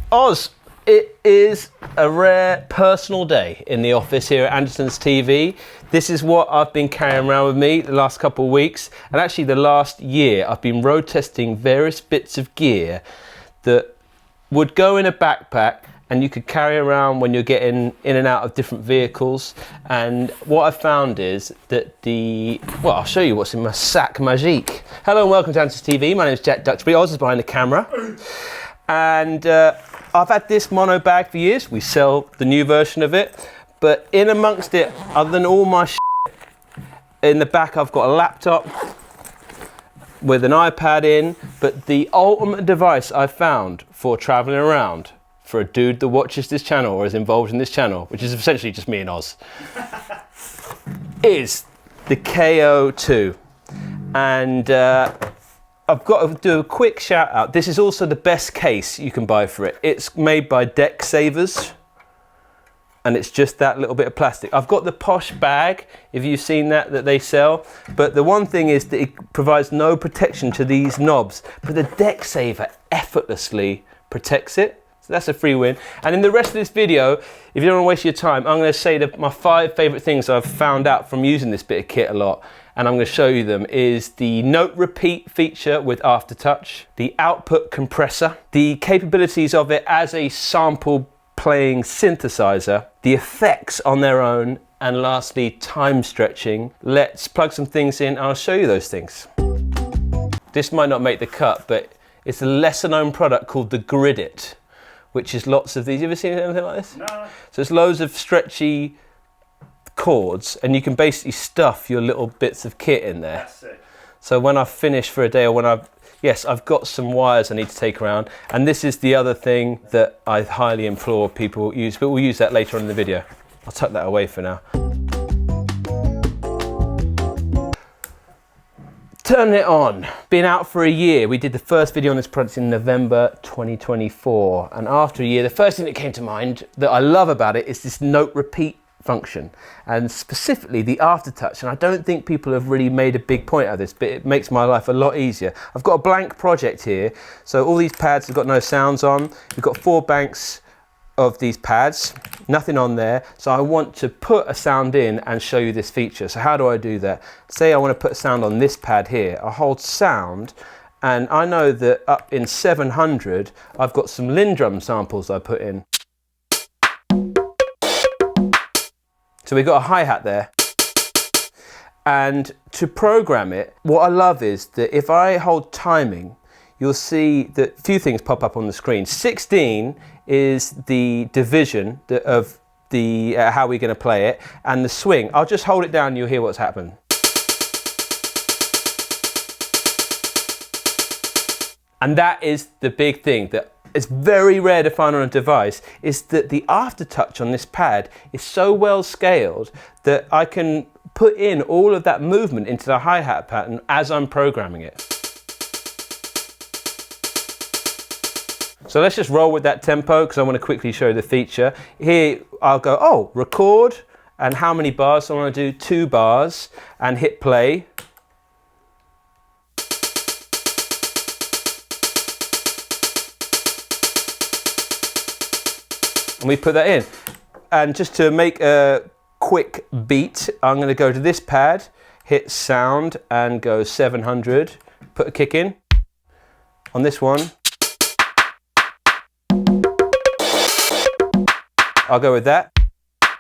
Oz, it is a rare personal day in the office here at Andertons TV. This is what I've been carrying around with me the last couple of weeks, and actually the last year I've been road testing various bits of gear that would go in a backpack and you could carry around when you're getting in and out of different vehicles. And what I've found is that well, I'll show you what's in my sac magique. Hello and welcome to Andertons TV. My name is Jack Duxbury. Oz is behind the camera. And I've had this mono bag for years. We sell the new version of it. But in amongst it, other than all my shit, in the back I've got a laptop with an iPad in. But the ultimate device I've found for traveling around for a dude that watches this channel or is involved in this channel, which is essentially just me and Oz, is the KO2. And I've got to do a quick shout out. This is also the best case you can buy for it. It's made by Deck Savers, and it's just that little bit of plastic. I've got the posh bag, if you've seen that they sell, but the one thing is that it provides no protection to these knobs, but the Deck Saver effortlessly protects it. So that's a free win. And in the rest of this video, if you don't want to waste your time, I'm going to say that my 5 favorite things I've found out from using this bit of kit a lot, and I'm going to show you them, is the note repeat feature with Aftertouch, the output compressor, the capabilities of it as a sample playing synthesizer, the effects on their own, and lastly, time stretching. Let's plug some things in and I'll show you those things. This might not make the cut, but it's a lesser known product called the Gridit, which is lots of these. You ever seen anything like this? No. So it's loads of stretchy cords, and you can basically stuff your little bits of kit in there. That's it. So when I finish for a day, or when I've got some wires I need to take around, and this is the other thing that I highly implore people use, but we'll use that later on in the video. I'll tuck that away for now. Turn it on. Been out for a year. We did the first video on this product in November 2024. And after a year, the first thing that came to mind that I love about it is this note repeat function, and specifically the Aftertouch. And I don't think people have really made a big point out of this, but it makes my life a lot easier. I've got a blank project here. So all these pads have got no sounds on. We've got 4 banks of these pads, nothing on there. So I want to put a sound in and show you this feature. So how do I do that? Say I want to put a sound on this pad here. I hold sound, and I know that up in 700, I've got some Lindrum samples I put in. So we've got a hi-hat there. And to program it, what I love is that if I hold timing, you'll see that a few things pop up on the screen. 16 is the division of the how we're going to play it, and the swing. I'll just hold it down and you'll hear what's happened. And that is the big thing that is very rare to find on a device, is that the Aftertouch on this pad is so well scaled that I can put in all of that movement into the hi-hat pattern as I'm programming it. So let's just roll with that tempo because I want to quickly show you the feature. Here I'll go, oh, record, and how many bars? So I want to do 2 bars and hit play. And we put that in. And just to make a quick beat, I'm going to go to this pad, hit sound and go 700, put a kick in. On this one, I'll go with that.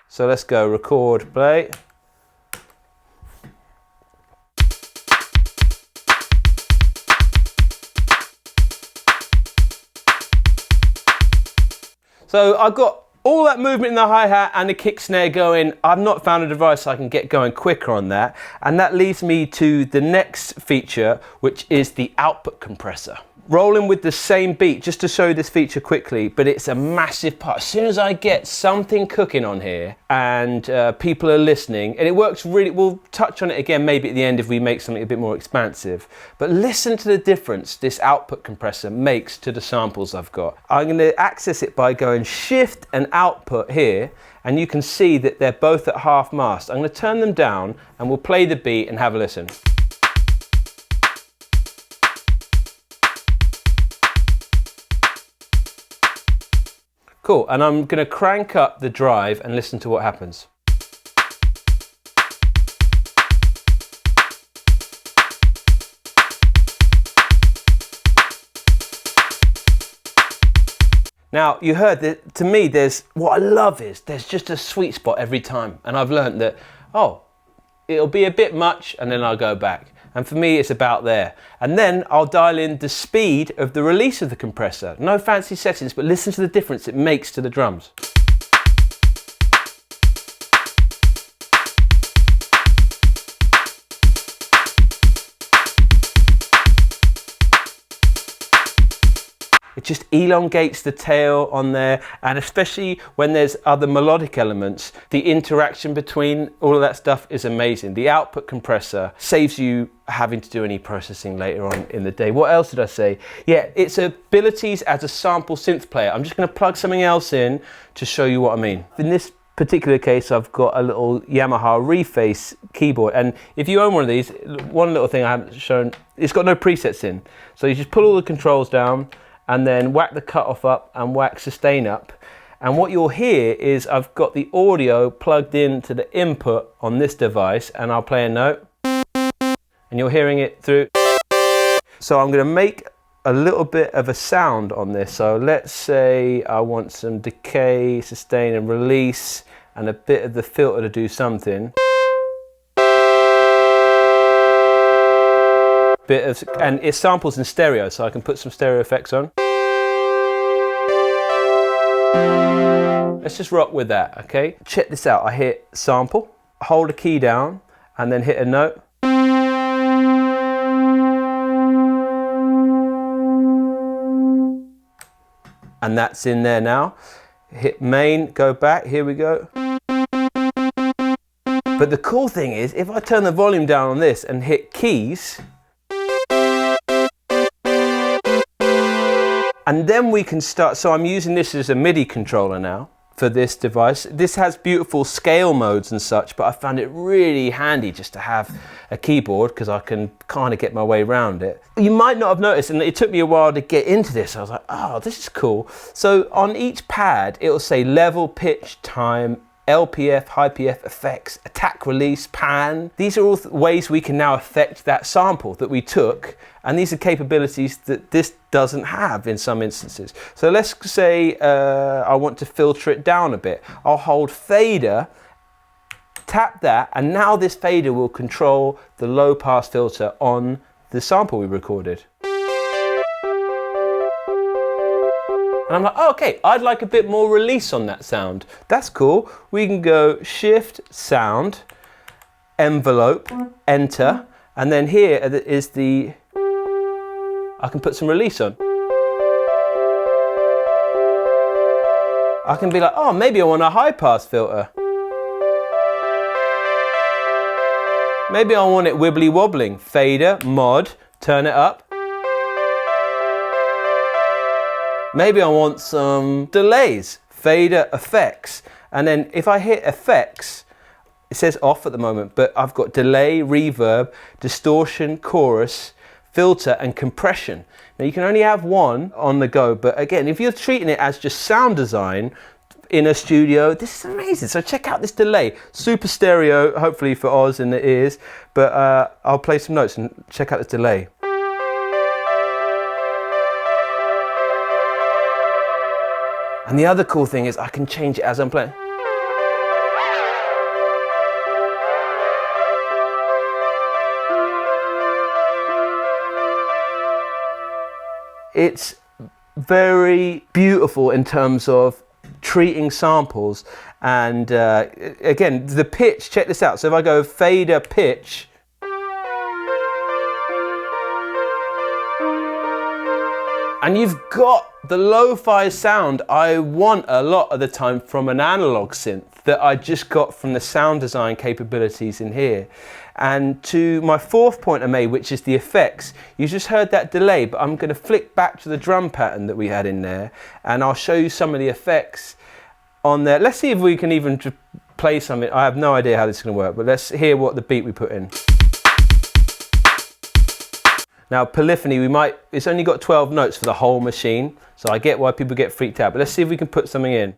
So let's go record, play. So I've got all that movement in the hi-hat and the kick snare going. I've not found a device I can get going quicker on that. And that leads me to the next feature, which is the output compressor. Rolling with the same beat, just to show you this feature quickly, but it's a massive part. As soon as I get something cooking on here and people are listening, and it works really, we'll touch on it again maybe at the end if we make something a bit more expansive, but listen to the difference this output compressor makes to the samples I've got. I'm going to access it by going shift and output here, and you can see that they're both at half mast. I'm going to turn them down and we'll play the beat and have a listen. Cool, and I'm going to crank up the drive and listen to what happens. Now, you heard that, to me, what I love is there's just a sweet spot every time. And I've learned that, oh, it'll be a bit much and then I'll go back. And for me, it's about there. And then I'll dial in the speed of the release of the compressor. No fancy settings, but listen to the difference it makes to the drums. It just elongates the tail on there, and especially when there's other melodic elements, the interaction between all of that stuff is amazing. The output compressor saves you having to do any processing later on in the day. What else did I say? Yeah, its abilities as a sample synth player. I'm just going to plug something else in to show you what I mean. In this particular case, I've got a little Yamaha Reface keyboard, and if you own one of these, one little thing I haven't shown, it's got no presets in. So you just pull all the controls down, and then whack the cutoff up and whack sustain up. And what you'll hear is I've got the audio plugged into the input on this device, and I'll play a note, and you're hearing it through. So I'm going to make a little bit of a sound on this. So let's say I want some decay, sustain and release, and a bit of the filter to do something. And it samples in stereo, so I can put some stereo effects on. Let's just rock with that, okay? Check this out. I hit sample, hold a key down, and then hit a note. And that's in there now. Hit main, go back, here we go. But the cool thing is, if I turn the volume down on this and hit keys, and then we can start, so I'm using this as a MIDI controller now for this device. This has beautiful scale modes and such, but I found it really handy just to have a keyboard because I can kind of get my way around it. You might not have noticed, and it took me a while to get into this. I was like, oh, this is cool. So on each pad, it'll say level, pitch, time, LPF, high PF effects, attack, release, pan. These are all ways we can now affect that sample that we took, and these are capabilities that this doesn't have in some instances. So let's say I want to filter it down a bit. I'll hold fader, tap that, and now this fader will control the low pass filter on the sample we recorded. And I'm like, oh, okay, I'd like a bit more release on that sound. That's cool. We can go shift, sound, envelope, enter, and then here is the, I can put some release on. I can be like, oh, maybe I want a high pass filter. Maybe I want it wibbly wobbling. Fader, mod, turn it up. Maybe I want some delays, fader, effects. And then if I hit effects, it says off at the moment, but I've got delay, reverb, distortion, chorus, filter, and compression. Now you can only have one on the go, but again, if you're treating it as just sound design in a studio, this is amazing. So check out this delay. Super stereo, hopefully for Oz in the ears, but I'll play some notes and check out this delay. And the other cool thing is I can change it as I'm playing. It's very beautiful in terms of treating samples. And again, the pitch, check this out. So if I go fader pitch, and you've got the lo-fi sound I want a lot of the time from an analog synth that I just got from the sound design capabilities in here. And to my fourth point I made, which is the effects, you just heard that delay, but I'm going to flick back to the drum pattern that we had in there, and I'll show you some of the effects on there. Let's see if we can even play something. I have no idea how this is going to work, but let's hear what the beat we put in. Now polyphony, it's only got 12 notes for the whole machine, so I get why people get freaked out, but let's see if we can put something in.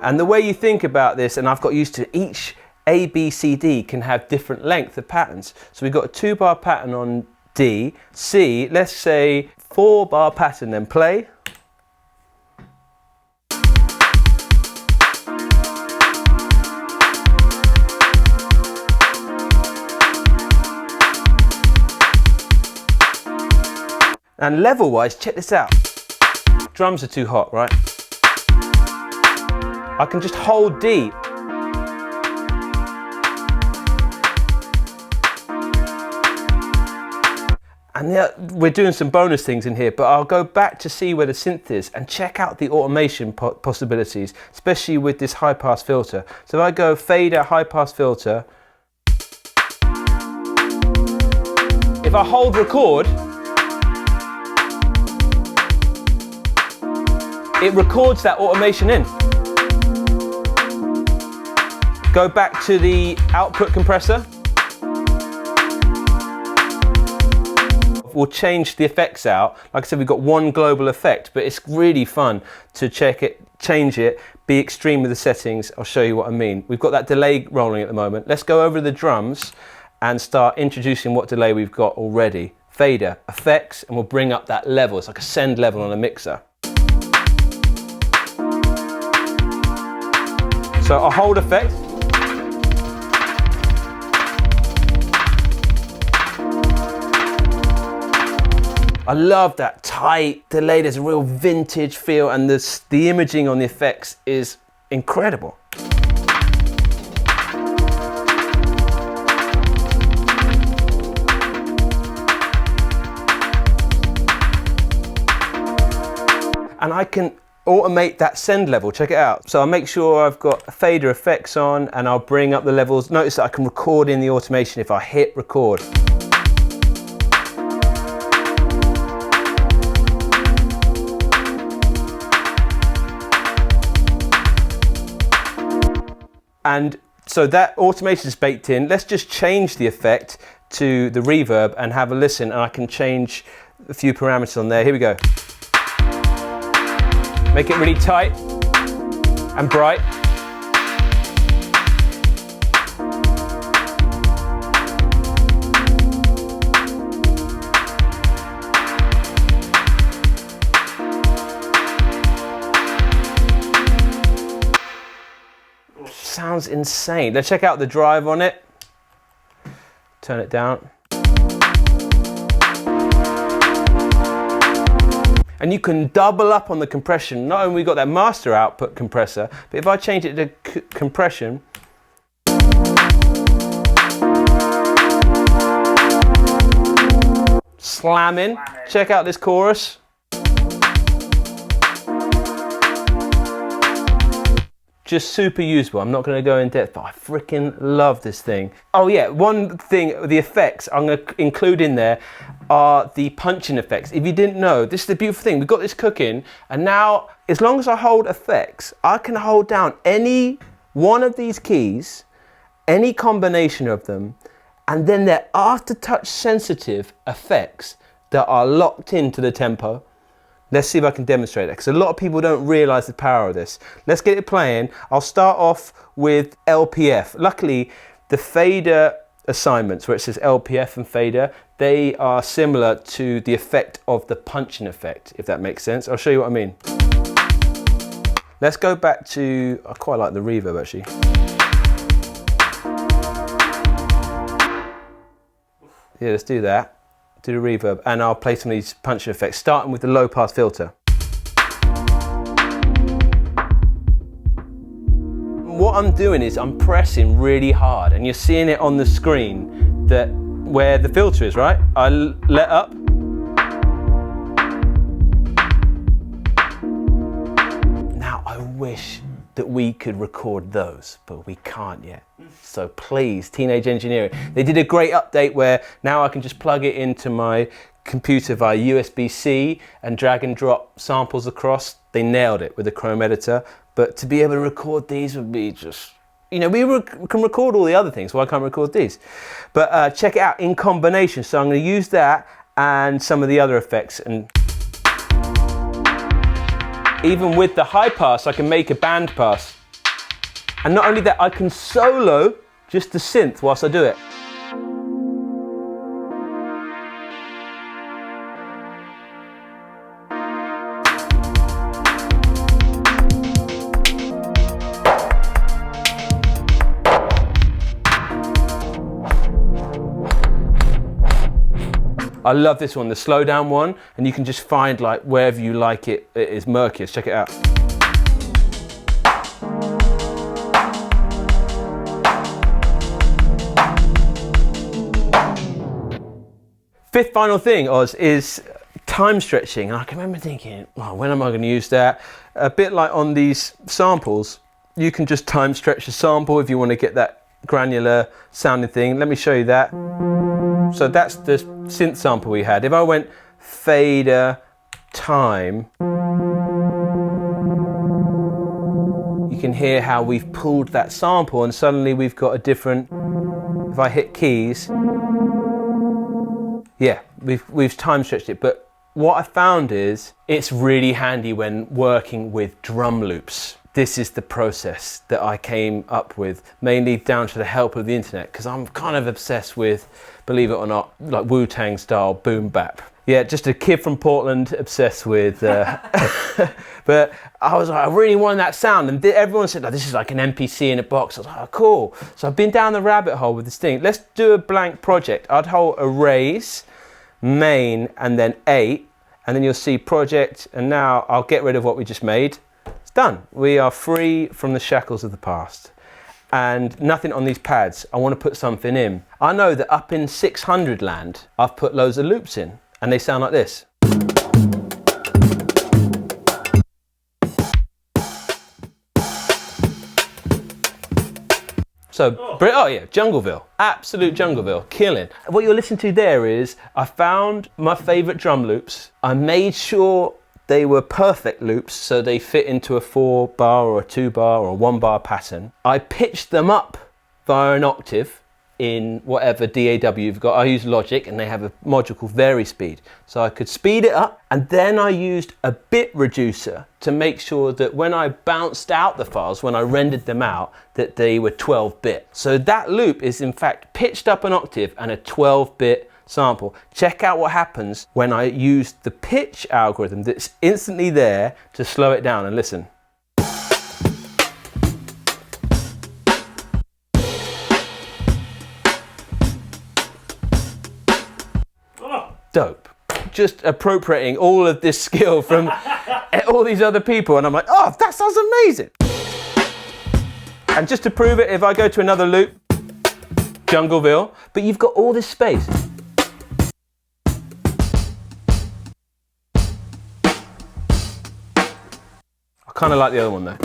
And the way you think about this, and I've got used to each A, B, C, D can have different length of patterns. So we've got a 2-bar pattern on D, C, let's say 4-bar pattern, then play. And level-wise, check this out. Drums are too hot, right? I can just hold D. And yeah, we're doing some bonus things in here, but I'll go back to see where the synth is and check out the automation possibilities, especially with this high-pass filter. So if I go fader, high-pass filter, if I hold record, it records that automation in. Go back to the output compressor. We'll change the effects out. Like I said, we've got one global effect, but it's really fun to check it, change it, be extreme with the settings. I'll show you what I mean. We've got that delay rolling at the moment. Let's go over to the drums and start introducing what delay we've got already. Fader, effects, and we'll bring up that level. It's like a send level on a mixer. So I'll hold effect. I love that tight delay, there's a real vintage feel, and the imaging on the effects is incredible. And I can automate that send level, check it out. So I'll make sure I've got fader effects on, and I'll bring up the levels. Notice that I can record in the automation if I hit record. And so that automation is baked in. Let's just change the effect to the reverb and have a listen, and I can change a few parameters on there. Here we go. Make it really tight and bright. Sounds insane. Let's check out the drive on it. Turn it down. And you can double up on the compression. Not only we got that master output compressor, but if I change it to compression, slamming. Check out this chorus. Just super usable. I'm not going to go in depth, but I freaking love this thing. Oh yeah, one thing, the effects I'm going to include in there are the punching effects. If you didn't know, this is the beautiful thing. We've got this cooking, and now as long as I hold effects, I can hold down any one of these keys, any combination of them, and then they're aftertouch sensitive effects that are locked into the tempo. Let's see if I can demonstrate that, because a lot of people don't realize the power of this. Let's get it playing. I'll start off with LPF. Luckily, the fader assignments where it says LPF and fader, they are similar to the effect of the punching effect, if that makes sense. I'll show you what I mean. Let's go back to, I quite like the reverb actually. Yeah, let's do that. Do the reverb, and I'll play some of these punching effects, starting with the low pass filter. What I'm doing is I'm pressing really hard, and you're seeing it on the screen that where the filter is, right? I let up. Now I wish that we could record those, but we can't yet. So please, Teenage Engineering. They did a great update where now I can just plug it into my computer via USB-C and drag and drop samples across, they nailed it with the Chrome editor. But to be able to record these would be just, you know, can record all the other things, why can't we record these? But check it out in combination. So I'm going to use that and some of the other effects. And even with the high pass, I can make a band pass. And not only that, I can solo just the synth whilst I do it. I love this one, the slow down one, and you can just find like wherever you like it, it is murkiest. Check it out. Fifth final thing, Oz, is time stretching. And I can remember thinking, oh, when am I going to use that? A bit like on these samples, you can just time stretch a sample if you want to get that granular sounding thing. Let me show you that. So that's the synth sample we had. If I went fader time, you can hear how we've pulled that sample and suddenly we've got a different, if I hit keys, yeah, we've time stretched it. But what I found is it's really handy when working with drum loops. This is the process that I came up with, mainly down to the help of the internet, because I'm kind of obsessed with, believe it or not, like Wu-Tang style boom bap. Yeah, just a kid from Portland obsessed with, but I was like, I really wanted that sound. And everyone said, like, this is like an MPC in a box. I was like, oh, cool. So I've been down the rabbit hole with this thing. Let's do a blank project. I'd hold erase, main, and then 8, and then you'll see project. And now I'll get rid of what we just made. It's done. We are free from the shackles of the past. And nothing on these pads. I want to put something in. I know that up in 600 land, I've put loads of loops in, and they sound like this. So, oh yeah, Jungleville, absolute Jungleville, killing. What you're listening to there is, I found my favorite drum loops. I made sure they were perfect loops, so they fit into a 4-bar or a 2-bar or a 1-bar pattern. I pitched them up via an octave in whatever DAW you've got. I use Logic and they have a module called Vary Speed. So I could speed it up, and then I used a bit reducer to make sure that when I bounced out the files, when I rendered them out, that they were 12-bit. So that loop is in fact pitched up an octave and a 12-bit sample. Check out what happens when I use the pitch algorithm that's instantly there to slow it down, and listen. Dope. Just appropriating all of this skill from all these other people, and I'm like, oh, that sounds amazing. And just to prove it, if I go to another loop, Jungleville, but you've got all this space. I kind of like the other one though.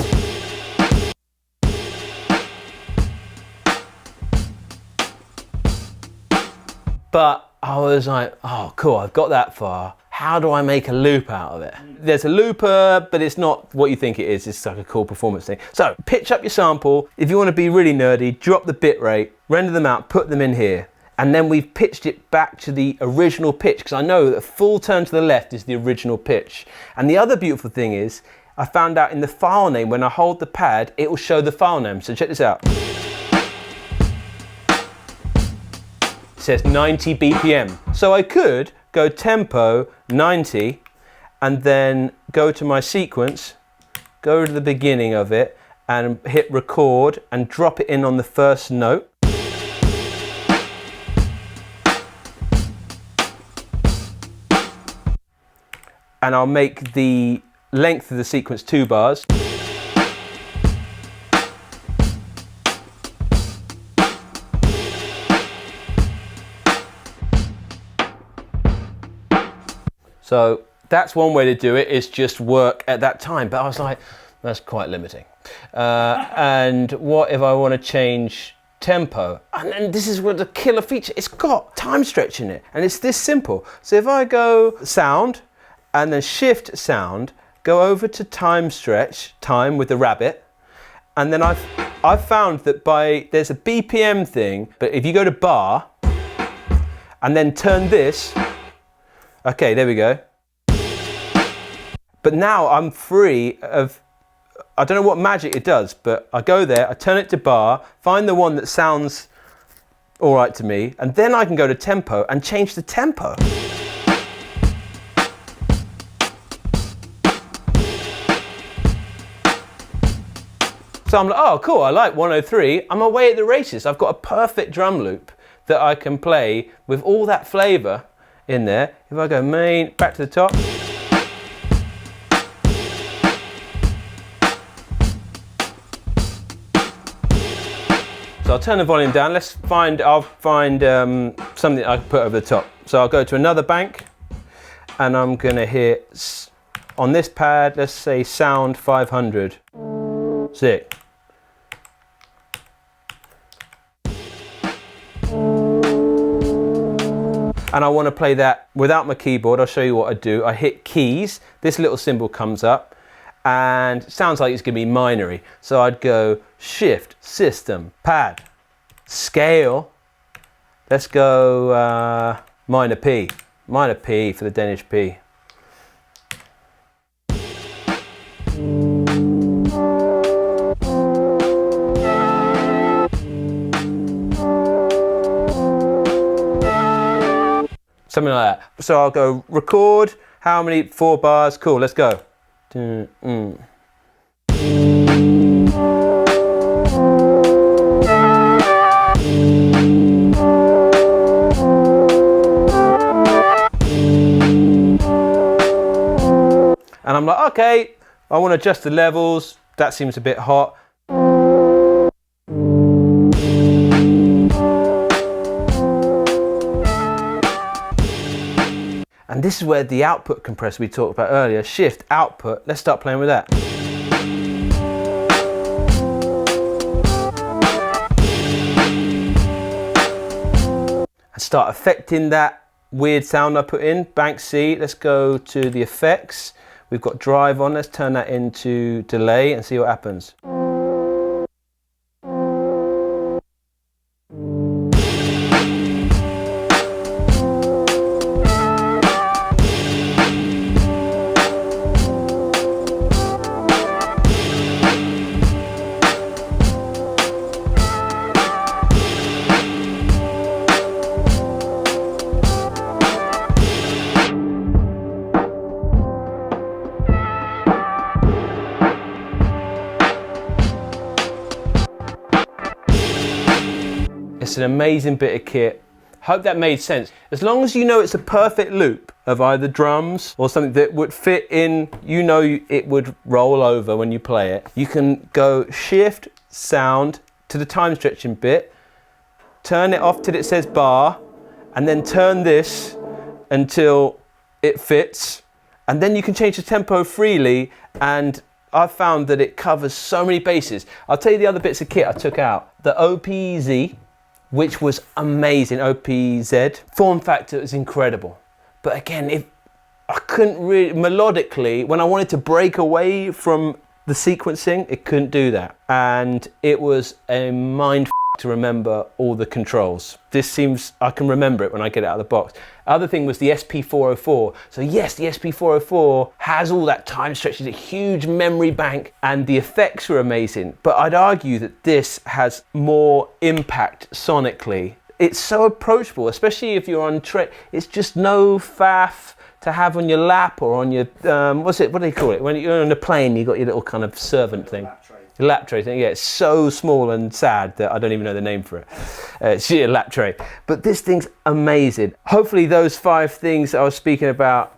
But I was like, oh cool, I've got that far. How do I make a loop out of it? There's a looper, but it's not what you think it is. It's like a cool performance thing. So pitch up your sample. If you want to be really nerdy, drop the bit rate, render them out, put them in here. And then we've pitched it back to the original pitch, because I know that a full turn to the left is the original pitch. And the other beautiful thing is, I found out in the file name, when I hold the pad, it will show the file name. So check this out. It says 90 BPM. So I could go tempo 90 and then go to my sequence, go to the beginning of it and hit record and drop it in on the first note. And I'll make the length of the sequence 2 bars. So that's one way to do it, is just work at that time. But I was like, that's quite limiting. And what if I want to change tempo, and then this is what the killer feature, it's got time stretch in it, and it's this simple. So if I go sound and then shift sound, go over to time stretch, time with the rabbit, and then I've found that there's a BPM thing, but if you go to bar and then turn this, okay, there we go. But now I'm free of, I don't know what magic it does, but I go there, I turn it to bar, find the one that sounds all right to me, and then I can go to tempo and change the tempo. So I'm like, oh cool, I like 103, I'm away at the races. I've got a perfect drum loop that I can play with all that flavour in there. If I go main, back to the top. So I'll turn the volume down. I'll find something I can put over the top. So I'll go to another bank and I'm gonna hit, on this pad, let's say sound 500. Sick. And I want to play that without my keyboard. I'll show you what I do. I hit keys, this little symbol comes up, and it sounds like it's going to be minory. So I'd go shift, system, pad, scale. Let's go minor P for the Danish P. Something like that. So I'll go record, how many, 4 bars, cool, let's go. And I'm like, okay, I want to adjust the levels, that seems a bit hot. And this is where the output compressor we talked about earlier, shift, output, let's start playing with that. And start affecting that weird sound I put in, bank C, let's go to the effects. We've got drive on, let's turn that into delay and see what happens. It's an amazing bit of kit. Hope that made sense. As long as you know it's a perfect loop of either drums or something that would fit in, you know it would roll over when you play it. You can go shift, sound to the time stretching bit, turn it off till it says bar, and then turn this until it fits. And then you can change the tempo freely, and I've found that it covers so many bases. I'll tell you the other bits of kit I took out. The OPZ, which was amazing, OPZ. Form factor is incredible. But again, I couldn't really, melodically, when I wanted to break away from the sequencing, it couldn't do that. And it was a mind to remember all the controls. This seems, I can remember it when I get it out of the box. Other thing was the SP404. So yes, the SP404 has all that time stretch, it's a huge memory bank, and the effects were amazing. But I'd argue that this has more impact sonically. It's so approachable, especially if you're on it's just no faff to have on your lap or on your, what do they call it? When you're on a plane, you got your little kind of servant thing. Lap tray thing, yeah, it's so small and sad that I don't even know the name for it. It's a lap tray. But this thing's amazing. Hopefully those 5 things I was speaking about,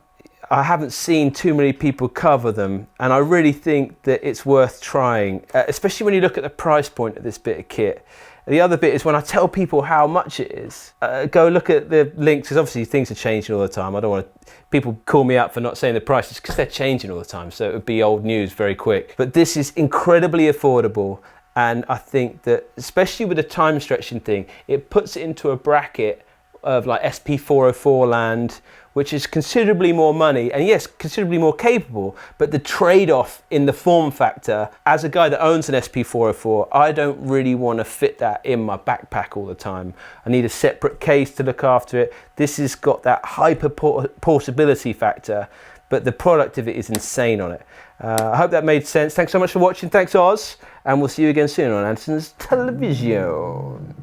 I haven't seen too many people cover them, and I really think that it's worth trying, especially when you look at the price point of this bit of kit. The other bit is when I tell people how much it is, go look at the links, because obviously things are changing all the time. I don't want people call me up for not saying the prices because they're changing all the time, so it would be old news very quick. But this is incredibly affordable, And I think that, especially with the time stretching thing, it puts it into a bracket of like SP404 land, which is considerably more money, and yes, considerably more capable, but the trade-off in the form factor, as a guy that owns an SP404, I don't really want to fit that in my backpack all the time. I need a separate case to look after it. This has got that hyper portability factor, but the product of it is insane on it. I hope that made sense. Thanks so much for watching. Thanks, Oz, and we'll see you again soon on Andertons Television.